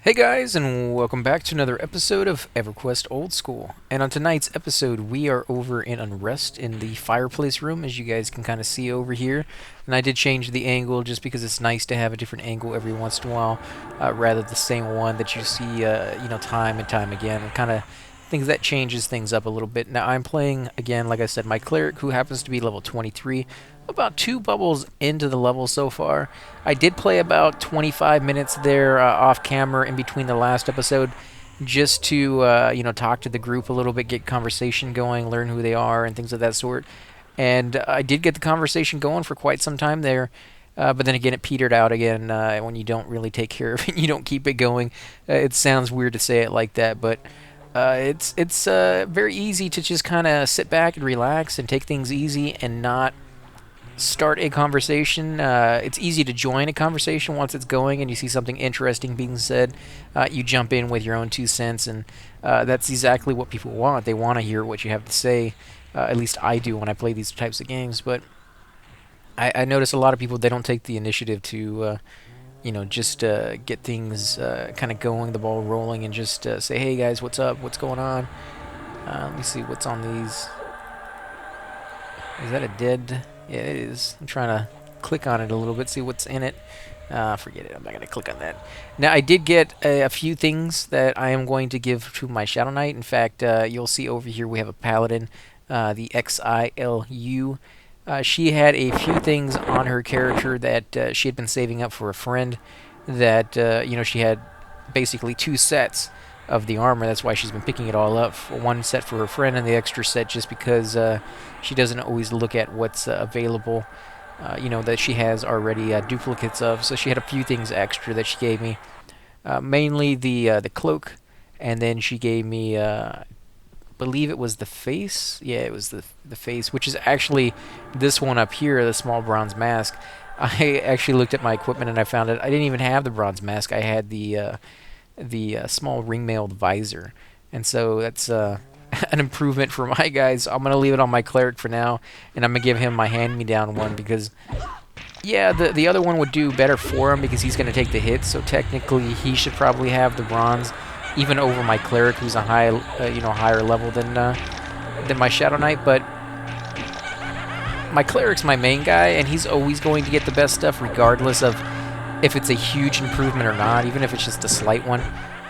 Hey guys, and welcome back to another episode of Everquest Old School. And on tonight's episode, we are over in Unrest in the fireplace room, as you guys can kind of see over here. And I did change the angle just because it's nice to have a different angle every once in a while, rather than the same one that you see, time and time again. And kind of things that changes things up a little bit. Now I'm playing again, like I said, my cleric, who happens to be level 23. About two bubbles into the level so far. I did play about 25 minutes there off camera in between the last episode, just to talk to the group a little bit, get conversation going, learn who they are, and things of that sort. And I did get the conversation going for quite some time there. But then again, it petered out again when you don't really take care of it. You don't keep it going. It sounds weird to say it like that, but it's very easy to just kind of sit back and relax and take things easy and not start a conversation. It's easy to join a conversation once it's going and you see something interesting being said. You jump in with your own 2 cents, and that's exactly what people want. They want to hear what you have to say. At least I do when I play these types of games. But I notice a lot of people, they don't take the initiative to just get things kind of going, the ball rolling, and just say, hey guys, what's up? What's going on? Let me see what's on these. Is that a dead? Yeah, it is. I'm trying to click on it a little bit, see what's in it. Forget it. I'm not going to click on that. Now, I did get a few things that I am going to give to my Shadow Knight. In fact, you'll see over here we have a Paladin, the XILU. She had a few things on her character that she had been saving up for a friend. That she had basically 2 sets of the armor. That's why she's been picking it all up. One set for her friend and the extra set just because she doesn't always look at what's available, that she has already duplicates of. So she had a few things extra that she gave me. Mainly the cloak, and then she gave me, believe it was the face. Yeah, it was the face, which is actually this one up here, the small bronze mask. I actually looked at my equipment and I found it. I didn't even have the bronze mask. I had the small ring-mailed visor, and so that's an improvement for my guys. I'm gonna leave it on my cleric for now, and I'm gonna give him my hand-me-down one because, yeah, the other one would do better for him because he's gonna take the hit. So technically, he should probably have the bronze, even over my cleric, who's a higher level than my Shadow Knight. But my cleric's my main guy, and he's always going to get the best stuff regardless of if it's a huge improvement or not, even if it's just a slight one.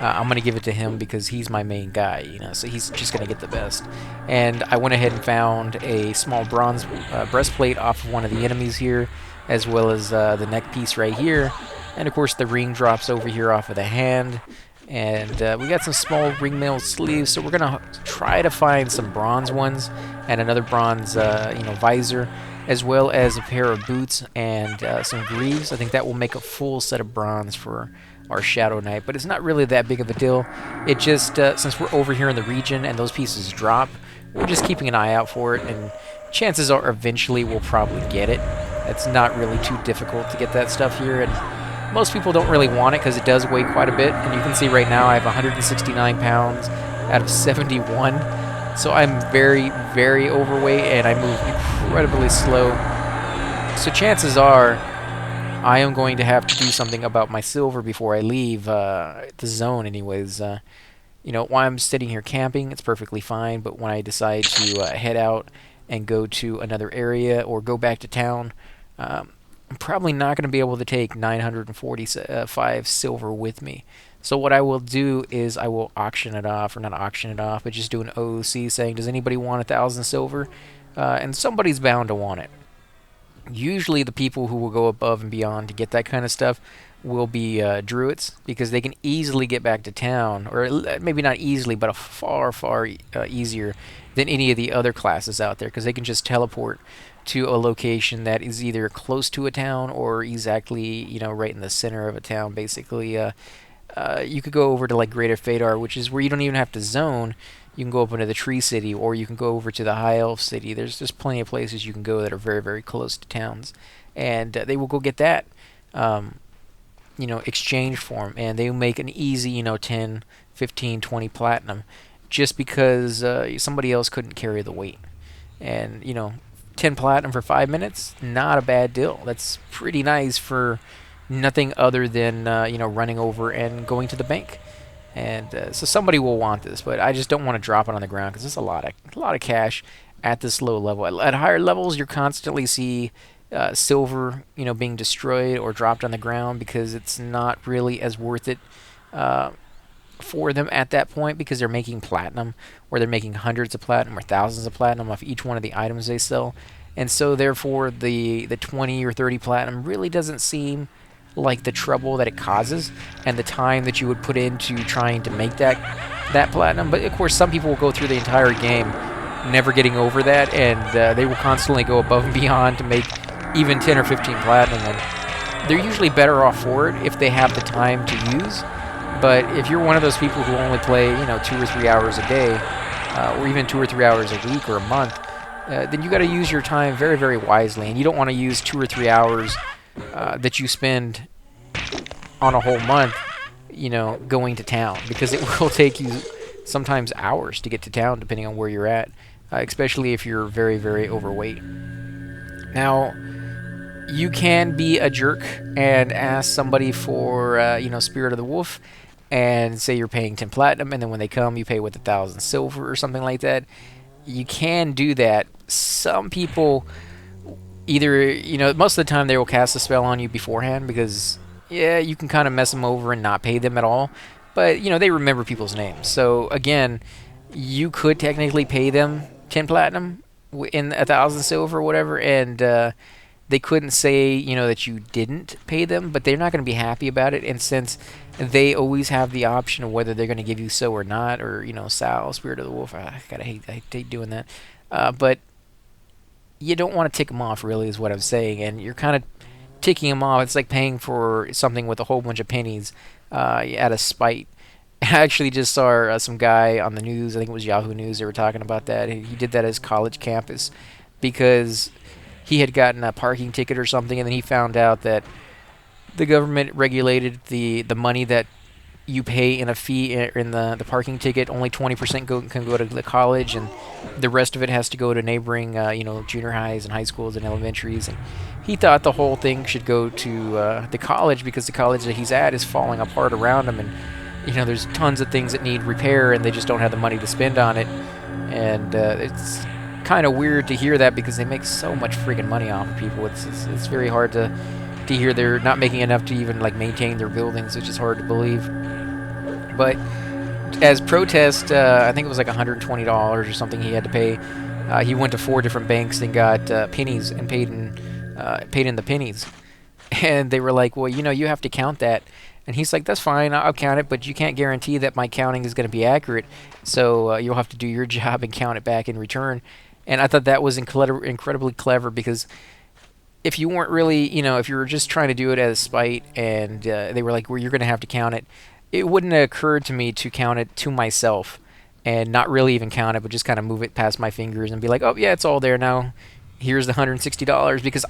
I'm going to give it to him because he's my main guy, so he's just going to get the best. And I went ahead and found a small bronze breastplate off of one of the enemies here, as well as the neck piece right here. And of course the ring drops over here off of the hand. And we got some small ring mail sleeves, so we're going to try to find some bronze ones and another bronze visor, as well as a pair of boots and some greaves. I think that will make a full set of bronze for our Shadow Knight, but it's not really that big of a deal. It just, since we're over here in the region and those pieces drop, we're just keeping an eye out for it, and chances are eventually we'll probably get it. It's not really too difficult to get that stuff here, and most people don't really want it because it does weigh quite a bit, and you can see right now I have 169 pounds out of 71. So I'm very, very overweight, and I move incredibly slow. So chances are I am going to have to do something about my silver before I leave the zone anyways. While I'm sitting here camping, it's perfectly fine, but when I decide to head out and go to another area or go back to town, I'm probably not going to be able to take 945 silver with me. So what I will do is I will auction it off, or not auction it off, but just do an OOC saying, does anybody want 1,000 silver? And somebody's bound to want it. Usually the people who will go above and beyond to get that kind of stuff will be druids, because they can easily get back to town, or maybe not easily, but far, far easier than any of the other classes out there, because they can just teleport to a location that is either close to a town or exactly, right in the center of a town, basically. You could go over to like Greater Fadar, which is where you don't even have to zone. You can go up into the Tree City, or you can go over to the High Elf City. There's just plenty of places you can go that are very, very close to towns, and they will go get that, exchange form, and they will make an easy, 10, 15, 20 platinum, just because somebody else couldn't carry the weight. And 10 platinum for 5 minutes, not a bad deal. That's pretty nice for nothing other than running over and going to the bank. And so somebody will want this, but I just don't want to drop it on the ground because it's a lot of cash at this low level. At higher levels, you constantly see silver, being destroyed or dropped on the ground because it's not really as worth it for them at that point because they're making platinum, or they're making hundreds of platinum or thousands of platinum off each one of the items they sell. And so therefore the 20 or 30 platinum really doesn't seem like the trouble that it causes and the time that you would put into trying to make that platinum. But of course, some people will go through the entire game never getting over that, and they will constantly go above and beyond to make even 10 or 15 platinum, and they're usually better off for it if they have the time to use. But if you're one of those people who only play 2 or 3 hours a day, or even 2 or 3 hours a week or a month, then you got to use your time very, very wisely, and you don't want to use 2 or 3 hours that you spend on a whole month, going to town, because it will take you sometimes hours to get to town, depending on where you're at, especially if you're very, very overweight. Now, you can be a jerk and ask somebody for, Spirit of the Wolf, and say you're paying 10 platinum, and then when they come, you pay with 1,000 silver or something like that. You can do that. Some people either, most of the time they will cast a spell on you beforehand because, yeah, you can kind of mess them over and not pay them at all. But, they remember people's names. So, again, you could technically pay them 10 platinum in 1,000 silver or whatever, and they couldn't say, that you didn't pay them, but they're not going to be happy about it. And since they always have the option of whether they're going to give you so or not, or, Sal, Spirit of the Wolf, I hate doing that. But you don't want to tick them off, really, is what I'm saying. And you're kind of ticking them off. It's like paying for something with a whole bunch of pennies out of spite. I actually just saw some guy on the news, I think it was Yahoo News, they were talking about that. He did that at his college campus because he had gotten a parking ticket or something, and then he found out that the government regulated the money that you pay in a fee in the parking ticket. Only 20% can go to the college, and the rest of it has to go to neighboring junior highs and high schools and elementaries. And he thought the whole thing should go to the college because the college that he's at is falling apart around him, and there's tons of things that need repair, and they just don't have the money to spend on it. And it's kind of weird to hear that because they make so much freaking money off of people. It's very hard to hear they're not making enough to even maintain their buildings, which is hard to believe. But as protest, I think it was $120 or something he had to pay. He went to 4 different banks and got pennies and paid in the pennies. And they were like, well, you have to count that. And he's like, that's fine, I'll count it, but you can't guarantee that my counting is going to be accurate. So you'll have to do your job and count it back in return. And I thought that was incredibly clever because if you weren't really, if you were just trying to do it as spite and they were like, well, you're going to have to count it, it wouldn't have occurred to me to count it to myself and not really even count it, but just kind of move it past my fingers and be like, oh, yeah, it's all there now. Here's the $160, because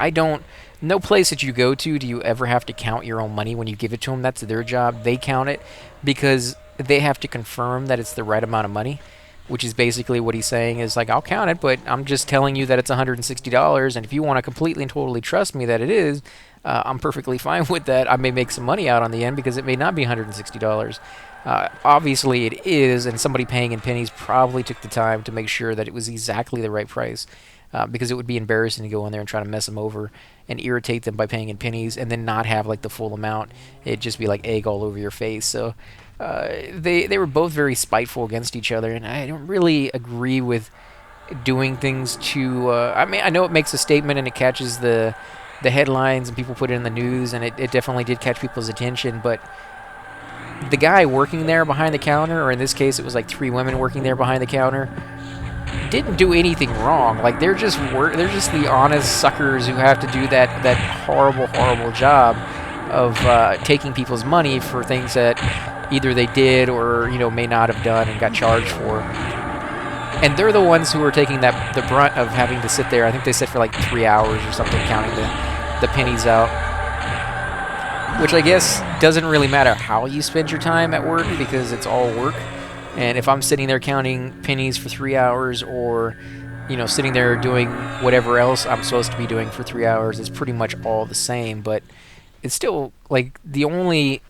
no place that you go to do you ever have to count your own money when you give it to them. That's their job. They count it because they have to confirm that it's the right amount of money, which is basically what he's saying is I'll count it, but I'm just telling you that it's $160, and if you want to completely and totally trust me that it is, I'm perfectly fine with that. I may make some money out on the end because it may not be $160. Obviously it is, and somebody paying in pennies probably took the time to make sure that it was exactly the right price. Because it would be embarrassing to go in there and try to mess them over and irritate them by paying in pennies and then not have the full amount. It'd just be like egg all over your face. So they were both very spiteful against each other, and I don't really agree with doing things to... I know it makes a statement and it catches the headlines and people put it in the news, and it definitely did catch people's attention, but the guy working there behind the counter, or in this case it was 3 women working there behind the counter, didn't do anything wrong. They're just the honest suckers who have to do that horrible job of taking people's money for things that either they did or may not have done and got charged for. And they're the ones who are taking the brunt of having to sit there. I think they sit for 3 hours or something counting the pennies out, which I guess doesn't really matter how you spend your time at work because it's all work. And if I'm sitting there counting pennies for 3 hours or, sitting there doing whatever else I'm supposed to be doing for 3 hours, it's pretty much all the same. But it's still like the only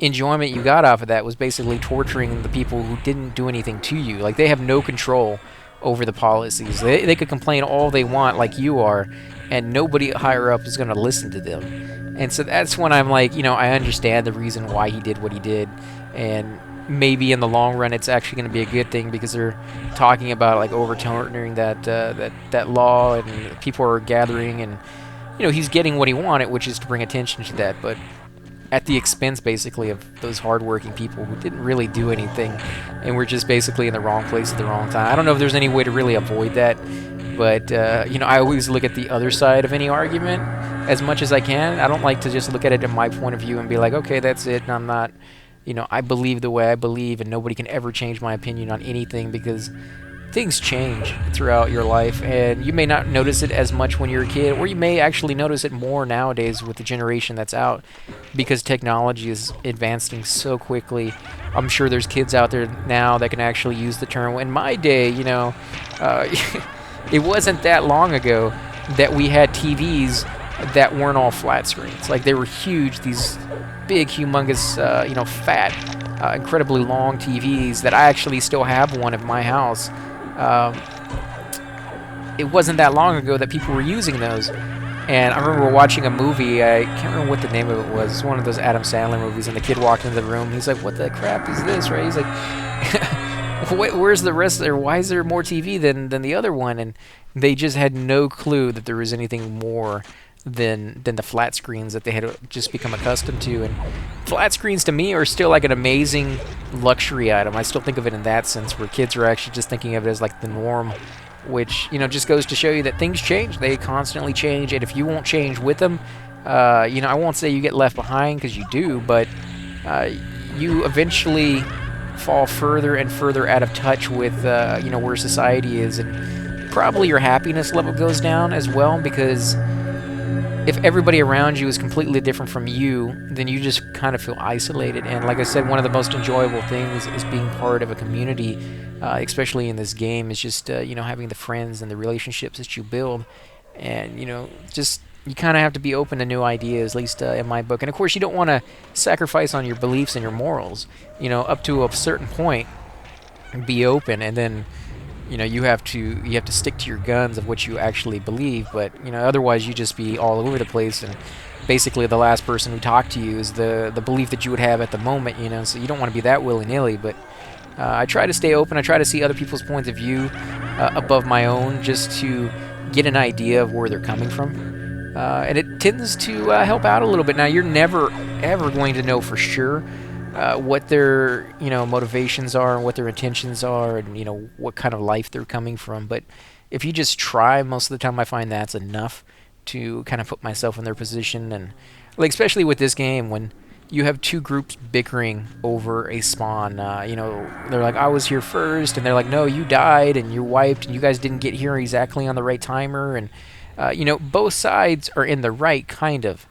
enjoyment you got off of that was basically torturing the people who didn't do anything to you. Like they have no control over the policies. They could complain all they want, like you are, and nobody higher up is going to listen to them. And so that's when I'm like, I understand the reason why he did what he did, and maybe in the long run it's actually going to be a good thing because they're talking about like overturning that law, and people are gathering, and he's getting what he wanted, which is to bring attention to that, but at the expense basically of those hardworking people who didn't really do anything and were just basically in the wrong place at the wrong time. I don't know if there's any way to really avoid that, but I always look at the other side of any argument as much as I can. I don't like to just look at it in my point of view and be like, okay, that's it, and I'm not, I believe the way I believe, and nobody can ever change my opinion on anything, because things change throughout your life, and you may not notice it as much when you're a kid, or you may actually notice it more nowadays with the generation that's out, because technology is advancing so quickly. I'm sure there's kids out there now that can actually use the term. In my day, it wasn't that long ago that we had TVs that weren't all flat screens. Like, they were huge, these big, humongous, fat, incredibly long TVs that I actually still have one at my house. It wasn't that long ago that people were using those. And I remember watching a movie, I can't remember what the name of it was. It's one of those Adam Sandler movies, and the kid walked into the room. He's like, what the crap is this, right? He's like, where's the rest there? Why is there more TV than the other one? And they just had no clue that there was anything more than the flat screens that they had just become accustomed to. And flat screens to me are still like an amazing luxury item. I still think of it in that sense, where kids are actually just thinking of it as like the norm, which just goes to show you that things change. They constantly change, and if you won't change with them, I won't say you get left behind, because you do, but you eventually fall further and further out of touch with where society is, and probably your happiness level goes down as well, because if everybody around you is completely different from you, then you just kind of feel isolated. And like I said, one of the most enjoyable things is being part of a community, especially in this game, is just having the friends and the relationships that you build. And just you kind of have to be open to new ideas, at least in my book. And of course, you don't want to sacrifice on your beliefs and your morals. Up to a certain point, be open, and then you have to stick to your guns of what you actually believe. But otherwise you just be all over the place, and basically the last person who talked to you is the belief that you would have at the moment. So you don't want to be that willy-nilly. But I try to stay open. I try to see other people's points of view above my own, just to get an idea of where they're coming from, and it tends to help out a little bit. Now, you're never ever going to know for sure what their motivations are, and what their intentions are, and what kind of life they're coming from. But if you just try, most of the time I find that's enough to kind of put myself in their position. And like, especially with this game, when you have two groups bickering over a spawn, they're like, I was here first, and they're like, no, you died and you're wiped, and you guys didn't get here exactly on the right timer. And both sides are in the right, kind of,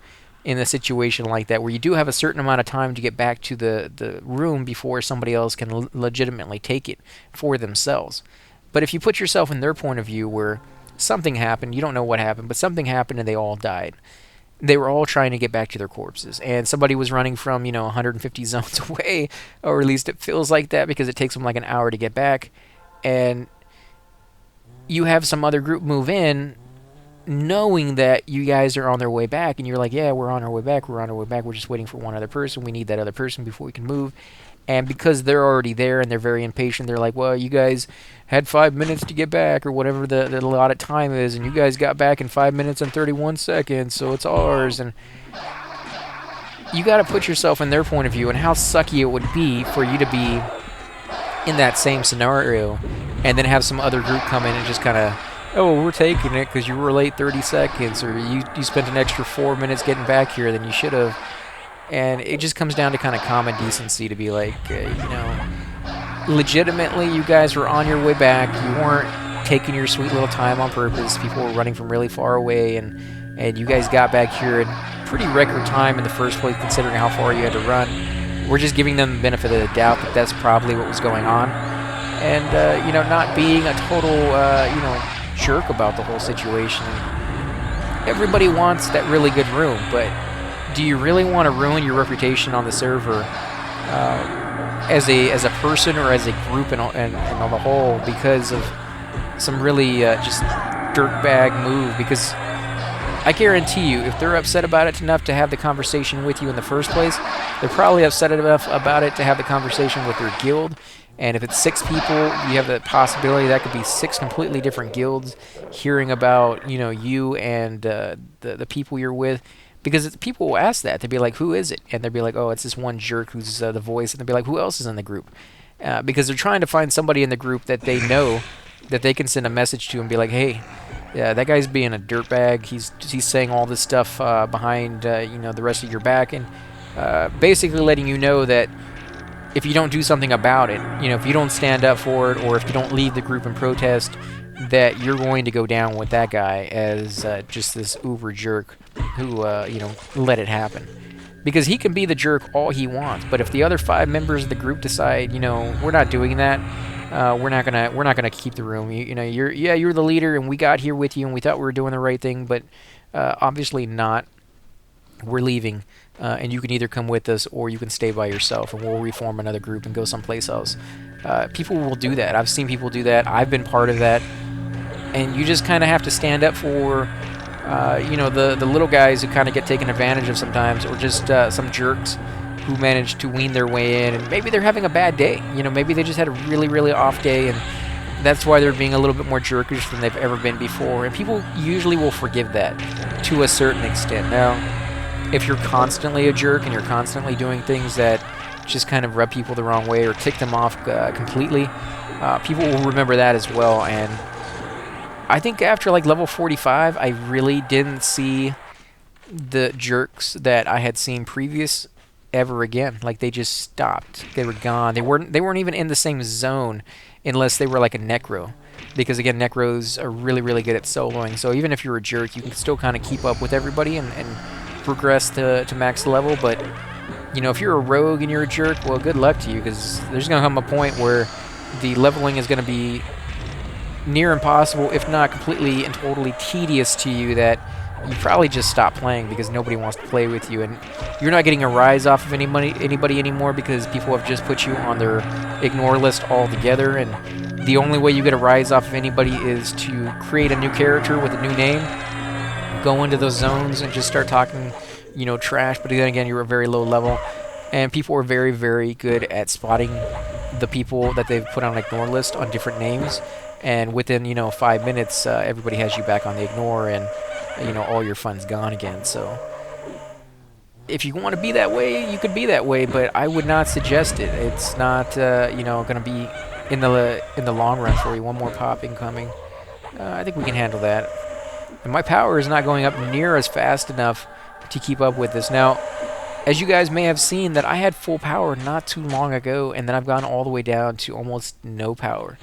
in a situation like that, where you do have a certain amount of time to get back to the room before somebody else can legitimately take it for themselves. But if you put yourself in their point of view, where something happened, you don't know what happened, but something happened and they all died. They were all trying to get back to their corpses, and somebody was running from 150 zones away, or at least it feels like that, because it takes them like an hour to get back. And you have some other group move in, knowing that you guys are on their way back, and you're like, yeah, we're on our way back, we're just waiting for one other person, we need that other person before we can move. And because they're already there and they're very impatient, they're like, well, you guys had 5 minutes to get back, or whatever the allotted time is, and you guys got back in 5 minutes and 31 seconds, so it's ours. And you got to put yourself in their point of view, and how sucky it would be for you to be in that same scenario, and then have some other group come in and just kind of, oh, we're taking it because you were late 30 seconds, or you spent an extra 4 minutes getting back here than you should have. And it just comes down to kind of common decency to be like, legitimately, you guys were on your way back. You weren't taking your sweet little time on purpose. People were running from really far away, and you guys got back here in pretty record time in the first place, considering how far you had to run. We're just giving them the benefit of the doubt that that's probably what was going on. And, not being a total, jerk about the whole situation. everybody wants that really good room, but do you really want to ruin your reputation on the server as a person or as a group and on the whole because of some really just dirtbag move? Because I guarantee you, if they're upset about it enough to have the conversation with you in the first place, they're probably upset enough about it to have the conversation with their guild. And if it's 6 people, you have the possibility that could be 6 completely different guilds hearing about, you and the people you're with. Because people will ask that. They'll be like, who is it? And they'll be like, oh, it's this one jerk who's the voice. And they'll be like, who else is in the group? Because they're trying to find somebody in the group that they know that they can send a message to and be like, hey, yeah, that guy's being a dirtbag. He's saying all this stuff behind the rest of your back, and basically letting you know that if you don't do something about it, if you don't stand up for it, or if you don't leave the group in protest, that you're going to go down with that guy as just this uber jerk who let it happen. Because he can be the jerk all he wants, but if the other 5 members of the group decide, we're not doing that. We're not gonna keep the room. You're the leader, and we got here with you, and we thought we were doing the right thing, but obviously not. We're leaving, and you can either come with us or you can stay by yourself, and we'll reform another group and go someplace else. People will do that. I've seen people do that. I've been part of that, and you just kind of have to stand up for, the little guys who kind of get taken advantage of sometimes, or just some jerks who manage to wean their way in, and maybe they're having a bad day. Maybe they just had a really, really off day, and that's why they're being a little bit more jerkish than they've ever been before. And people usually will forgive that to a certain extent. Now, if you're constantly a jerk and you're constantly doing things that just kind of rub people the wrong way or tick them off completely, people will remember that as well. And I think after like level 45, I really didn't see the jerks that I had seen previous ever again. Like, they just stopped. They were gone. They weren't even in the same zone unless they were like a necro, because again, necros are really, really good at soloing. So even if you're a jerk, you can still kind of keep up with everybody and progress to max level. But if you're a rogue and you're a jerk, well, good luck to you, because there's gonna come a point where the leveling is gonna be near impossible, if not completely and totally tedious to you, that you probably just stop playing because nobody wants to play with you, and you're not getting a rise off of anybody anymore, because people have just put you on their ignore list altogether. And the only way you get a rise off of anybody is to create a new character with a new name, go into those zones and just start talking, trash. But then again, you're a very low level, and people are very, very good at spotting the people that they've put on an ignore list on different names. And within 5 minutes, everybody has you back on the ignore, and all your fun's gone again. So if you want to be that way, you could be that way, but I would not suggest it. It's not going to be in the long run for you. One more pop incoming. I think we can handle that. And my power is not going up near as fast enough to keep up with this. Now, as you guys may have seen, that I had full power not too long ago, and then I've gone all the way down to almost no power.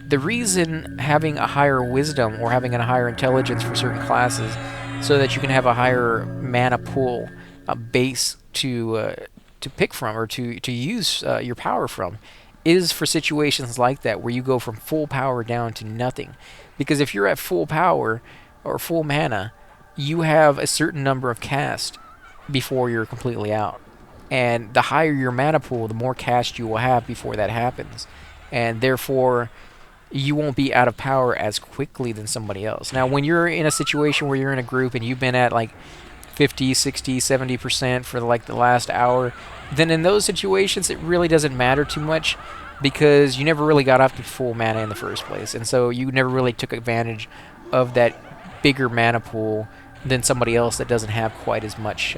The reason having a higher wisdom or having a higher intelligence for certain classes, so that you can have a higher mana pool, a base to pick from, or to use your power from, is for situations like that where you go from full power down to nothing. Because if you're at full power or full mana, you have a certain number of cast before you're completely out. And the higher your mana pool, the more cast you will have before that happens. And therefore, you won't be out of power as quickly than somebody else. Now, when you're in a situation where you're in a group and you've been at like 50, 60, 70% for like the last hour, then in those situations it really doesn't matter too much, because you never really got up to full mana in the first place, and so you never really took advantage of that bigger mana pool than somebody else that doesn't have quite as much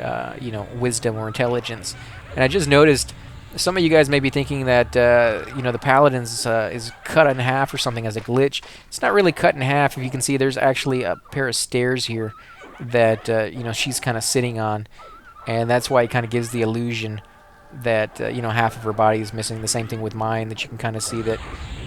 wisdom or intelligence. And I just noticed some of you guys may be thinking that the Paladins is cut in half or something as a glitch. It's not really cut in half. If you can see, there's actually a pair of stairs here that she's kind of sitting on, and that's why it kind of gives the illusion that half of her body is missing. The same thing with mine, that you can kind of see that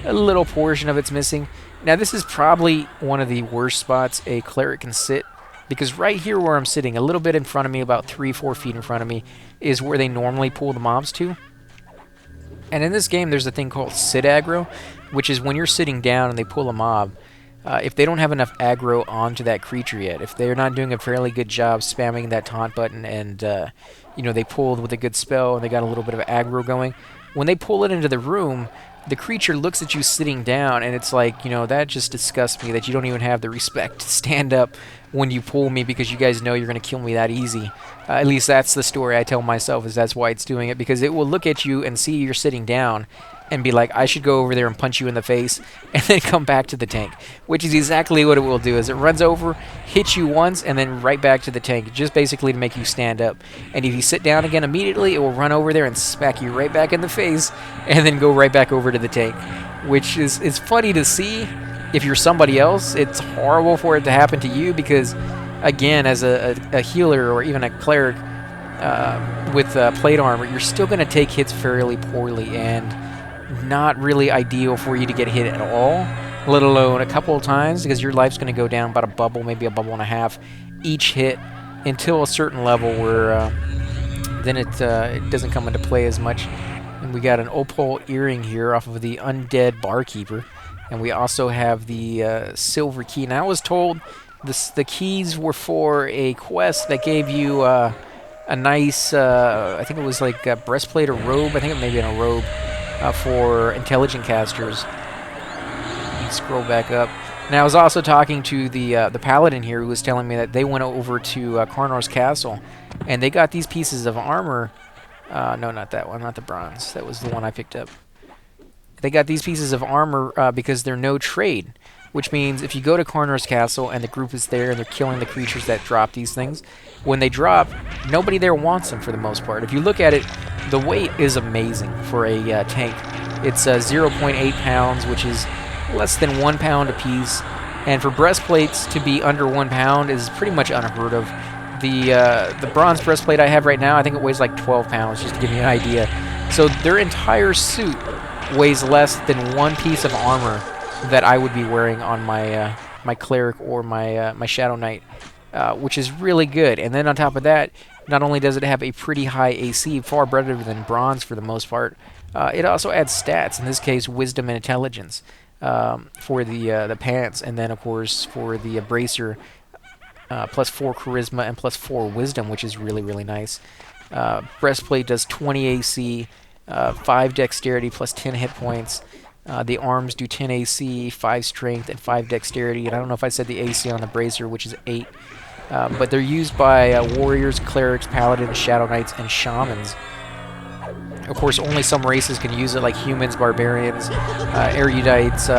a little portion of it's missing. Now, this is probably one of the worst spots a cleric can sit, because right here where I'm sitting, a little bit in front of me, about 3-4 feet in front of me, is where they normally pull the mobs to. And in this game, there's a thing called sit aggro, which is when you're sitting down and they pull a mob, if they don't have enough aggro onto that creature yet, if they're not doing a fairly good job spamming that taunt button and, they pulled with a good spell and they got a little bit of aggro going, when they pull it into the room, the creature looks at you sitting down and it's like, that just disgusts me that you don't even have the respect to stand up when you pull me because you guys know you're going to kill me that easy. At least that's the story I tell myself, is that's why it's doing it, because it will look at you and see you're sitting down and be like, I should go over there and punch you in the face and then come back to the tank, which is exactly what it will do. Is it runs over, hits you once, and then right back to the tank, just basically to make you stand up. And if you sit down again immediately, it will run over there and smack you right back in the face and then go right back over to the tank, which is funny to see. If you're somebody else, it's horrible for it to happen to you because, again, as a healer or even a cleric with plate armor, you're still going to take hits fairly poorly and not really ideal for you to get hit at all, let alone a couple of times, because your life's going to go down about a bubble, maybe a bubble and a half each hit until a certain level where then it doesn't come into play as much. And we got an opal earring here off of the Undead Barkeeper. And we also have the silver key. Now I was told the keys were for a quest that gave you a nice, I think it was like a breastplate or robe. I think it may be in a robe for intelligent casters. You scroll back up. Now I was also talking to the paladin here who was telling me that they went over to Karnor's castle and they got these pieces of armor. No, not that one, not the bronze. That was the one I picked up. They got these pieces of armor because they're no trade, which means if you go to Karnor's castle and the group is there and they're killing the creatures that drop these things, when they drop, nobody there wants them for the most part. If you look at it, the weight is amazing for a tank. It's 0.8 pounds, which is less than 1 pound apiece, and for breastplates to be under 1 pound is pretty much unheard of. The bronze breastplate I have right now, I think it weighs like 12 pounds, just to give you an idea. So their entire suit weighs less than one piece of armor that I would be wearing on my my cleric or my shadow knight, which is really good. And then on top of that, not only does it have a pretty high AC, far better than bronze for the most part, it also adds stats. In this case, wisdom and intelligence for the pants, and then of course for the bracer, plus 4 charisma and plus 4 wisdom, which is really nice. Breastplate does 20 AC. 5 dexterity plus 10 hit points. The arms do 10 AC, 5 strength, and 5 dexterity. And I don't know if I said the AC on the bracer, which is 8. But they're used by warriors, clerics, paladins, shadow knights, and shamans. Of course, only some races can use it, like humans, barbarians, erudites,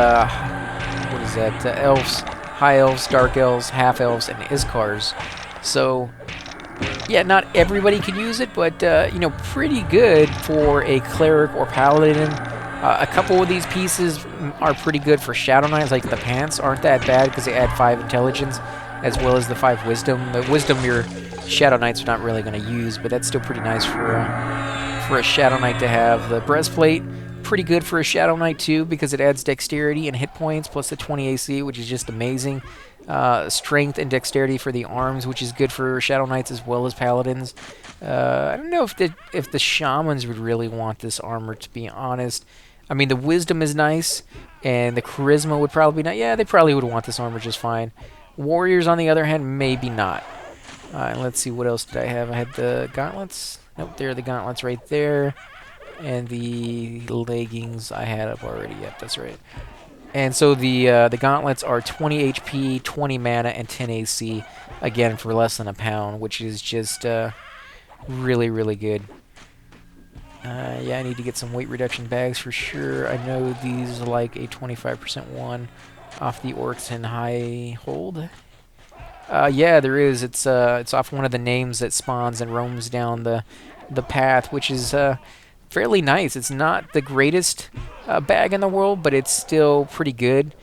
what is that? Elves, high elves, dark elves, half elves, and iskars. So yeah, not everybody can use it, but pretty good for a cleric or paladin. A couple of these pieces are pretty good for shadow knights, like the pants aren't that bad because they add 5 intelligence as well as the 5 wisdom. The wisdom your shadow knights are not really going to use, but that's still pretty nice for a shadow knight to have. The breastplate, pretty good for a shadow knight too, because it adds dexterity and hit points plus the 20 AC, which is just amazing. Strength and dexterity for the arms, which is good for shadow knights as well as paladins. I don't know if the shamans would really want this armor, to be honest. I mean, the wisdom is nice, and the charisma would probably not. Yeah, they probably would want this armor just fine. Warriors, on the other hand, maybe not. Let's see, what else did I have? I had the gauntlets. Nope, there are the gauntlets right there. And the leggings I had up already. Yep, that's right. And so the gauntlets are 20 HP, 20 mana, and 10 AC, again, for less than a pound, which is just really good. Yeah, I need to get some weight reduction bags for sure. I know these are like a 25% one off the Orcs and High Hold. Yeah, there is. It's off one of the names that spawns and roams down the path, which is fairly nice. It's not the greatest bag in the world, but it's still pretty good.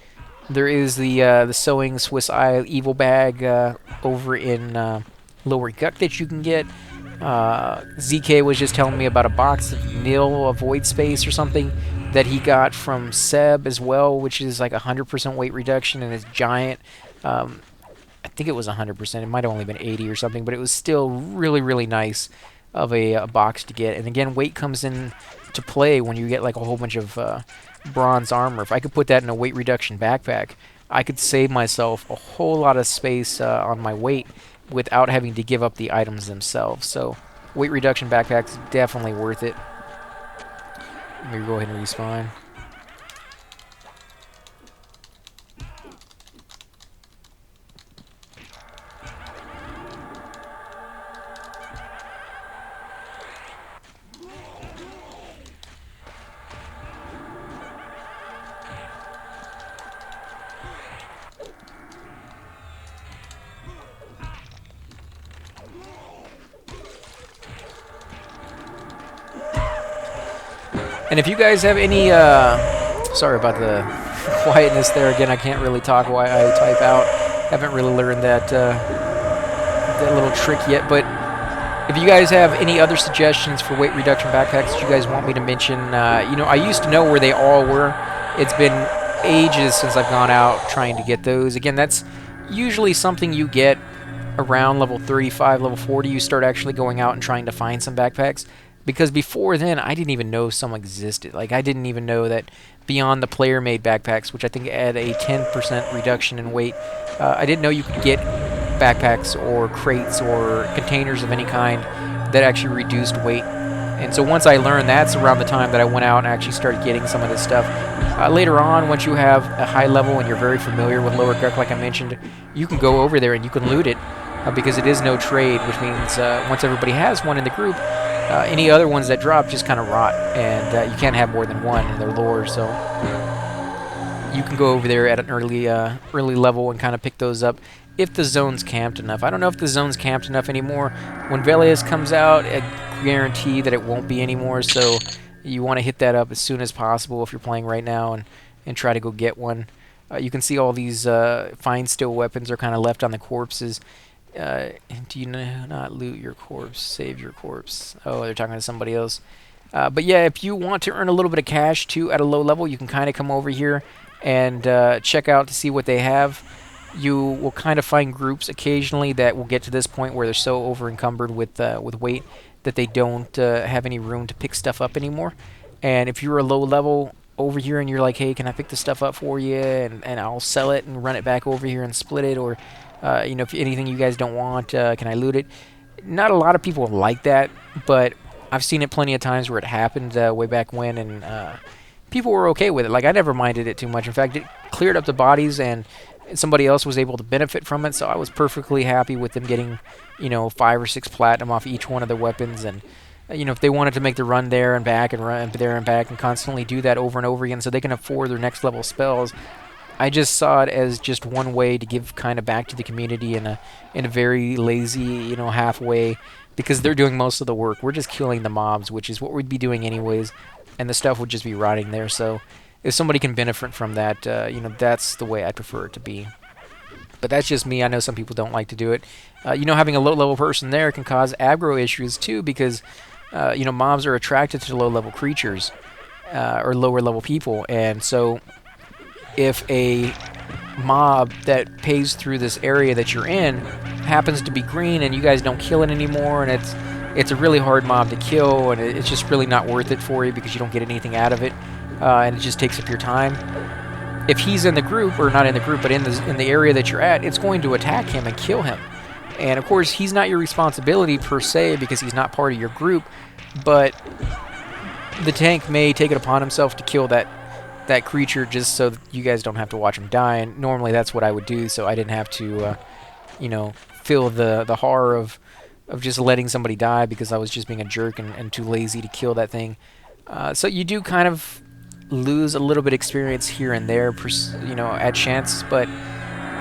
There is the Sewing Swiss Eye Evil bag over in Lower Guck that you can get. ZK was just telling me about a box of Nil, a Void Space or something, that he got from Seb as well, which is like 100% weight reduction, and it's giant. I think it was 100%. It might have only been 80 or something, but it was still really nice of a box to get. And again, weight comes in to play when you get like a whole bunch of bronze armor. If I could put that in a weight reduction backpack, I could save myself a whole lot of space on my weight without having to give up the items themselves. So weight reduction backpacks definitely worth it. Let me go ahead and respawn. And if you guys have any, sorry about the quietness there. Again, I can't really talk while I type out. Haven't really learned that that little trick yet. But if you guys have any other suggestions for weight reduction backpacks that you guys want me to mention, you know, I used to know where they all were. It's been ages since I've gone out trying to get those. Again, that's usually something you get around level 35, level 40. You start actually going out and trying to find some backpacks. Because before then, I didn't even know some existed. Like, I didn't even know that beyond the player-made backpacks, which I think add a 10% reduction in weight, I didn't know you could get backpacks or crates or containers of any kind that actually reduced weight. And so once I learned, that's around the time that I went out and actually started getting some of this stuff. Later on, once you have a high level and you're very familiar with lower Guk, like I mentioned, you can go over there and you can loot it because it is no trade, which means once everybody has one in the group, any other ones that drop just kind of rot, and you can't have more than one in their lore, so you can go over there at an early level and kind of pick those up if the zone's camped enough. I don't know if the zone's camped enough anymore. When Velius comes out, I guarantee that it won't be anymore, so you want to hit that up as soon as possible if you're playing right now and try to go get one. You can see all these fine steel weapons are kind of left on the corpses. Do you not loot your corpse? Save your corpse. Oh, they're talking to somebody else. But yeah, if you want to earn a little bit of cash too at a low level, you can kind of come over here and check out to see what they have. You will kind of find groups occasionally that will get to this point where they're so over encumbered with weight that they don't have any room to pick stuff up anymore. And if you're a low level over here and you're like, hey, can I pick this stuff up for you? And I'll sell it and run it back over here and split it, or you know, if anything you guys don't want, can I loot it? Not a lot of people like that, but I've seen it plenty of times where it happened way back when, and people were okay with it. Like, I never minded it too much. In fact, it cleared up the bodies, and somebody else was able to benefit from it, so I was perfectly happy with them getting, you know, 5 or 6 platinum off each one of their weapons. And you know, if they wanted to make the run there and back and run there and back and constantly do that over and over again so they can afford their next level spells, I just saw it as just one way to give kind of back to the community in a very lazy, you know, halfway, because they're doing most of the work. We're just killing the mobs, which is what we'd be doing anyways, and the stuff would just be rotting there. So if somebody can benefit from that, you know, that's the way I prefer it to be. But that's just me. I know some people don't like to do it. You know, having a low-level person there can cause aggro issues too, because you know, mobs are attracted to low-level creatures or lower-level people, and so if a mob that pays through this area that you're in happens to be green and you guys don't kill it anymore, and it's a really hard mob to kill, and it's just really not worth it for you because you don't get anything out of it, and it just takes up your time. If he's in the group, or not in the group, but in the area that you're at, it's going to attack him and kill him. And of course, he's not your responsibility per se because he's not part of your group, but the tank may take it upon himself to kill that creature just so that you guys don't have to watch him die. And normally that's what I would do, so I didn't have to, you know, feel the horror of just letting somebody die because I was just being a jerk and too lazy to kill that thing. So you do kind of lose a little bit of experience here and there, you know, at chance, but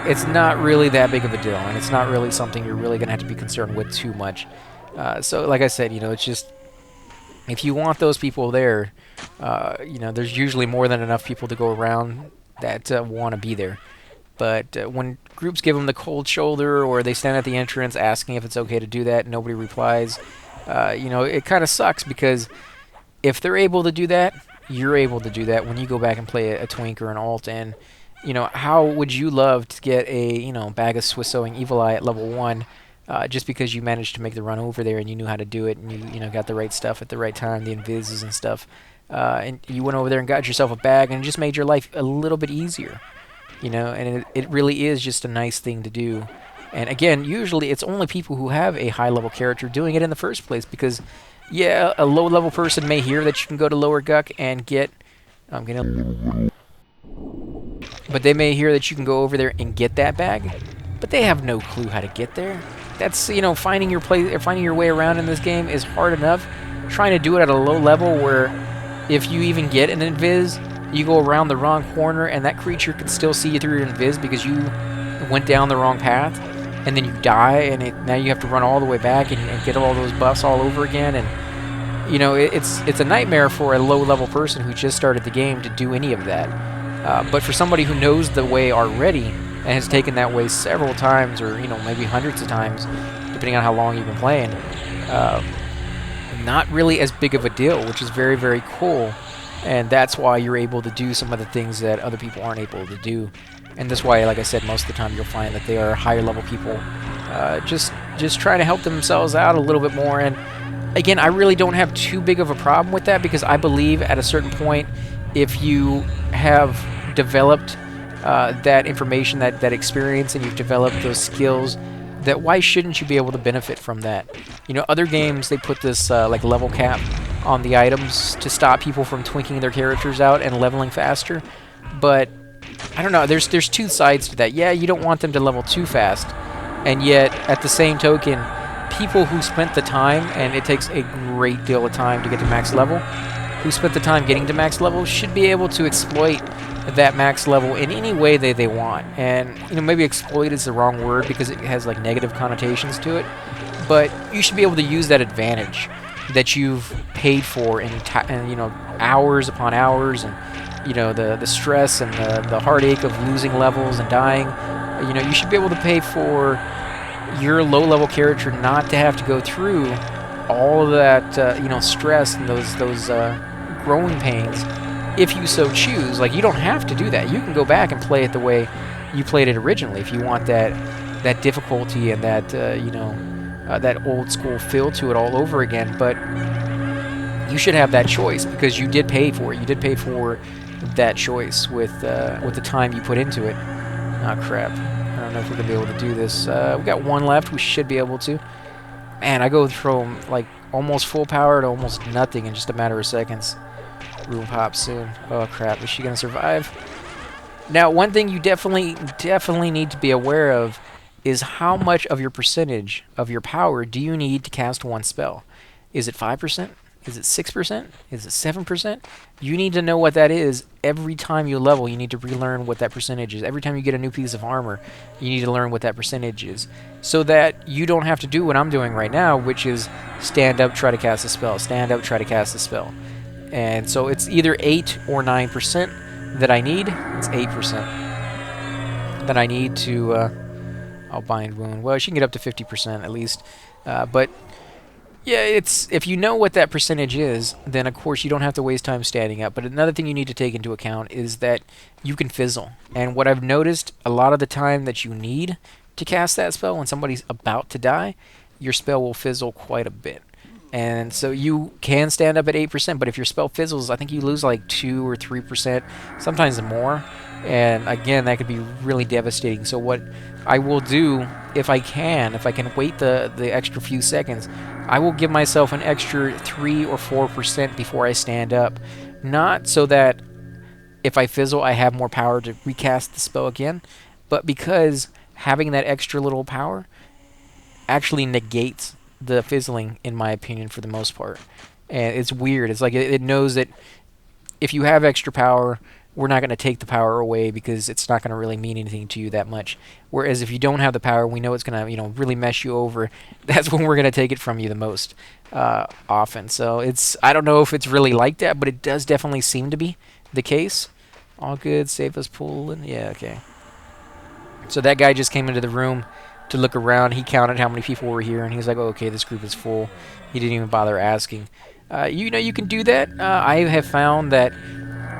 it's not really that big of a deal, and it's not really something you're really going to have to be concerned with too much. So like I said, you know, it's just, if you want those people there, you know, there's usually more than enough people to go around that want to be there. But when groups give them the cold shoulder, or they stand at the entrance asking if it's okay to do that and nobody replies, you know, it kind of sucks, because if they're able to do that, you're able to do that when you go back and play a Twink or an Alt. And, you know, how would you love to get a, you know, bag of Swiss sewing Evil Eye at level 1 just because you managed to make the run over there and you knew how to do it, and you know, got the right stuff at the right time, the invises and stuff, and you went over there and got yourself a bag and it just made your life a little bit easier. you know, and it really is just a nice thing to do. And again, usually it's only people who have a high level character doing it in the first place because, yeah, a low level person may hear that you can go to Lower Guck and get. I'm gonna. But they may hear that you can go over there and get that bag, but they have no clue how to get there. That's, you know, finding your way around in this game is hard enough. Trying to do it at a low level where if you even get an invis, you go around the wrong corner and that creature can still see you through your invis because you went down the wrong path, and then you die, and now you have to run all the way back and get all those buffs all over again. And you know, it's a nightmare for a low-level person who just started the game to do any of that. But for somebody who knows the way already and has taken that way several times, or you know, maybe hundreds of times, depending on how long you've been playing, not really as big of a deal, which is very, very cool. And that's why you're able to do some of the things that other people aren't able to do. And that's why, like I said, most of the time you'll find that they are higher level people, just trying to help themselves out a little bit more. And again, I really don't have too big of a problem with that because I believe at a certain point, if you have developed that information, that experience, and you've developed those skills, that why shouldn't you be able to benefit from that? You know, other games, they put this like level cap on the items to stop people from twinking their characters out and leveling faster. But I don't know, there's two sides to that. Yeah, you don't want them to level too fast, and yet at the same token, people who spent the time, and it takes a great deal of time to get to max level, who spent the time getting to max level should be able to exploit that max level in any way they want. And you know, maybe exploit is the wrong word because it has like negative connotations to it, but you should be able to use that advantage that you've paid for in you know, hours upon hours, and you know, the stress and the heartache of losing levels and dying. You know, you should be able to pay for your low-level character not to have to go through all of that you know, stress and those growing pains if you so choose. Like, you don't have to do that. You can go back and play it the way you played it originally if you want that difficulty and that you know, that old school feel to it all over again. But you should have that choice because you did pay for it. You did pay for that choice with the time you put into it. Oh crap, I don't know if we're gonna be able to do this. We got one left. We should be able to. Man, I go from like almost full power to almost nothing in just a matter of seconds. Room pop soon. Oh crap, is she gonna survive? Now, one thing you definitely need to be aware of is how much of your percentage of your power do you need to cast one spell. Is it 5%? Is it 6%? Is it 7%? You need to know what that is every time you level. You need to relearn what that percentage is. Every time you get a new piece of armor, you need to learn what that percentage is, so that you don't have to do what I'm doing right now, which is stand up, try to cast a spell, stand up, try to cast a spell. And so it's either 8 or 9% that I need. It's 8% that I need to... I'll bind wound. Well, she can get up to 50% at least. But yeah, it's, if you know what that percentage is, then of course you don't have to waste time standing up. But another thing you need to take into account is that you can fizzle. And what I've noticed, a lot of the time that you need to cast that spell when somebody's about to die, your spell will fizzle quite a bit. And so you can stand up at 8%, but if your spell fizzles, I think you lose like 2 or 3%, sometimes more. And again, that could be really devastating. So what I will do, if I can wait the extra few seconds, I will give myself an extra 3 or 4% before I stand up. Not so that if I fizzle, I have more power to recast the spell again, but because having that extra little power actually negates the fizzling, in my opinion, for the most part. And it's weird. It's like it knows that if you have extra power, we're not going to take the power away because it's not going to really mean anything to you that much. Whereas if you don't have the power, we know it's going to, you know, really mess you over. That's when we're going to take it from you the most often. So it's, I don't know if it's really like that, but it does definitely seem to be the case. All good. Save us, pull, and yeah, okay. So that guy just came into the room to look around. He counted how many people were here, and he was like, oh, okay, this group is full. He didn't even bother asking. You know, you can do that. I have found that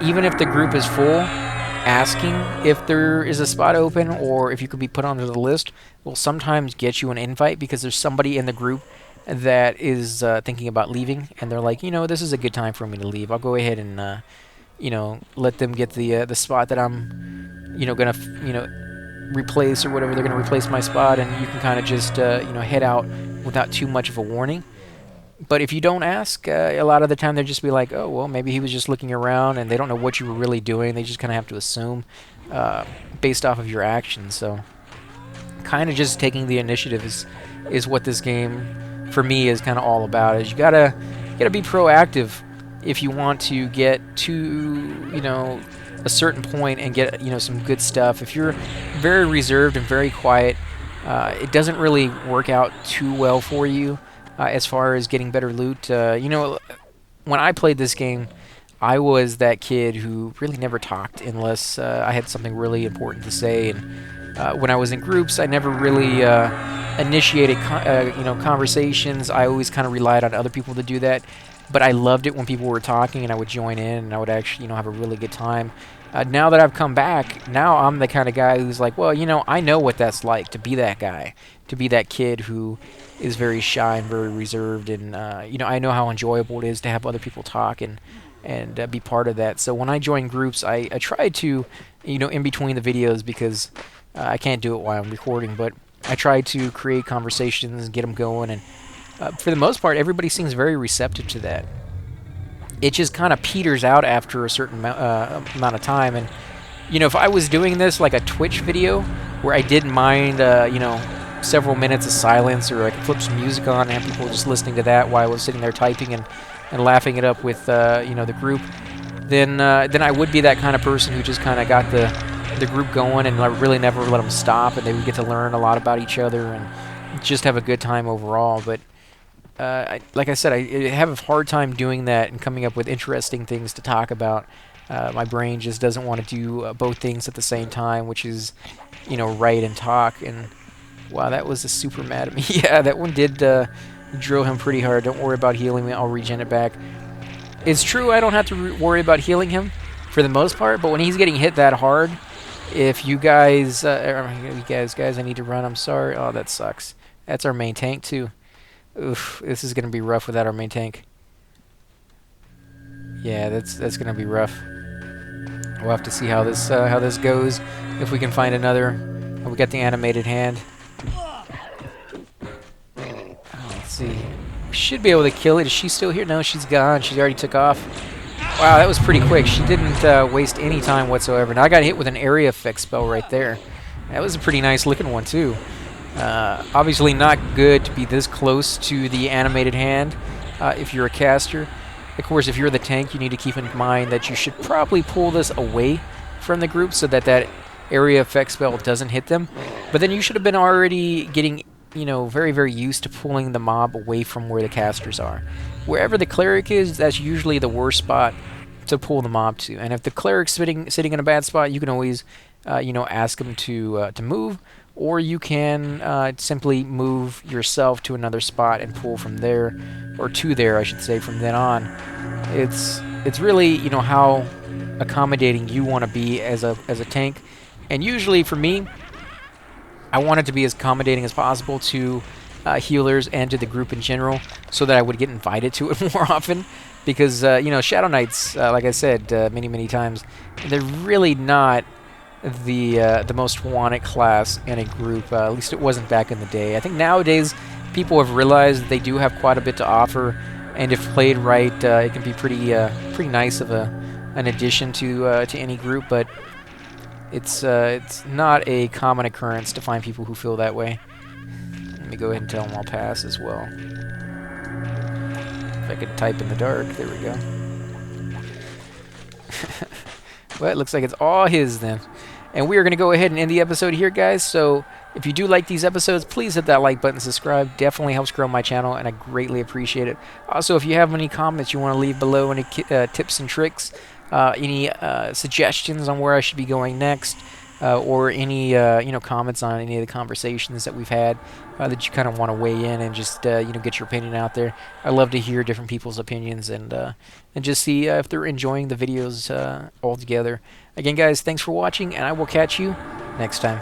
even if the group is full, asking if there is a spot open or if you could be put onto the list will sometimes get you an invite because there's somebody in the group that is thinking about leaving, and they're like, you know, this is a good time for me to leave. I'll go ahead and, you know, let them get the spot that I'm gonna replace or whatever, they're gonna replace my spot, and you can kind of just head out without too much of a warning. But if you don't ask, a lot of the time they'll just be like, oh, well, maybe he was just looking around, and they don't know what you were really doing. They just kind of have to assume based off of your actions. So kind of just taking the initiative is what this game, for me, is kind of all about. Is you gotta be proactive if you want to get to, a certain point and get, some good stuff. If you're very reserved and very quiet, it doesn't really work out too well for you. As far as getting better loot, when I played this game, I was that kid who really never talked unless I had something really important to say. And when I was in groups, I never really initiated, conversations. I always kind of relied on other people to do that. But I loved it when people were talking, and I would join in, and I would actually, have a really good time. Now that I've come back, now I'm the kind of guy who's like, well, I know what that's like to be that guy, to be that kid who is very shy and very reserved, and I know how enjoyable it is to have other people talk and be part of that. So when I join groups, I try to, in between the videos, because I can't do it while I'm recording, but I try to create conversations and get them going, and for the most part, everybody seems very receptive to that. It just kind of peters out after a certain amount of time. And if I was doing this like a Twitch video where I didn't mind several minutes of silence, or I could flip some music on and have people just listening to that while I was sitting there typing and laughing it up with the group, then I would be that kind of person who just kind of got the group going, and I really never let them stop, and they would get to learn a lot about each other and just have a good time overall. But like I said, I have a hard time doing that and coming up with interesting things to talk about. My brain just doesn't want to do both things at the same time, which is, write and talk. And wow, that was a super mad at me. Yeah, that one did drill him pretty hard. Don't worry about healing me. I'll regen it back. It's true, I don't have to worry about healing him for the most part, but when he's getting hit that hard, if you guys, guys, I need to run. I'm sorry. Oh, that sucks. That's our main tank too. Oof, this is gonna be rough without our main tank. Yeah, that's gonna be rough. We'll have to see how this goes. If we can find another. Oh, we got the animated hand. Oh, let's see. We should be able to kill it. Is she still here? No, she's gone. She already took off. Wow, that was pretty quick. She didn't waste any time whatsoever. Now I got hit with an area effect spell right there. That was a pretty nice looking one too. Obviously not good to be this close to the animated hand if you're a caster. Of course, if you're the tank, you need to keep in mind that you should probably pull this away from the group so that area effect spell doesn't hit them. But then you should have been already getting, very, very used to pulling the mob away from where the casters are. Wherever the cleric is, that's usually the worst spot to pull the mob to. And if the cleric's sitting in a bad spot, you can always, ask him to move. Or you can simply move yourself to another spot and pull from there, or to there, I should say, from then on. It's really, how accommodating you want to be as a tank. And usually for me, I want it to be as accommodating as possible to healers and to the group in general, so that I would get invited to it more often. Because Shadow Knights, like I said many times, they're really not the most wanted class in a group. At least it wasn't back in the day. I think nowadays people have realized they do have quite a bit to offer, and if played right, it can be pretty nice of an addition to any group. But it's not a common occurrence to find people who feel that way. Let me go ahead and tell them I'll pass as well. If I could type in the dark, there we go. Well, it looks like it's all his then. And we are going to go ahead and end the episode here, guys. So if you do like these episodes, please hit that like button, subscribe. Definitely helps grow my channel, and I greatly appreciate it. Also, if you have any comments you want to leave below, any tips and tricks, any suggestions on where I should be going next, or any comments on any of the conversations that we've had that you kind of want to weigh in and just get your opinion out there. I love to hear different people's opinions and just see if they're enjoying the videos all together. Again, guys, thanks for watching, and I will catch you next time.